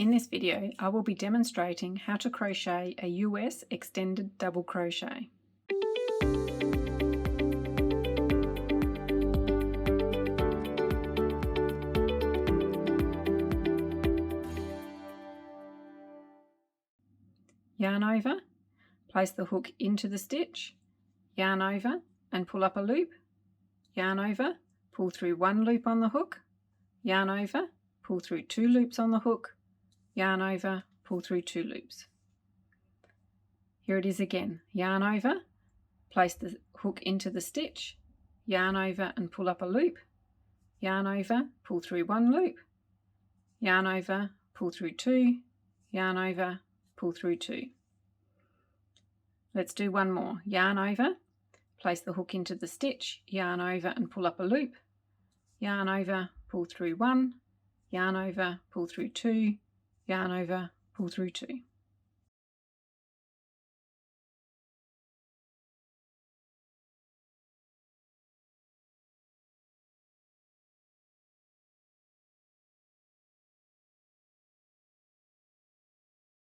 In this video, I will be demonstrating how to crochet a US Extended Double Crochet. Yarn over, place the hook into the stitch, yarn over and pull up a loop, yarn over, pull through one loop on the hook, yarn over, pull through two loops on the hook, yarn over, pull through two loops. Here it is again, yarn over, place the hook into the stitch, yarn over and pull up a loop, yarn over, pull through one loop, yarn over, pull through two, yarn over, pull through two. Let's do one more. Yarn over, place the hook into the stitch, yarn over and pull up a loop, yarn over, pull through one, yarn over, pull through two, yarn over, pull through two.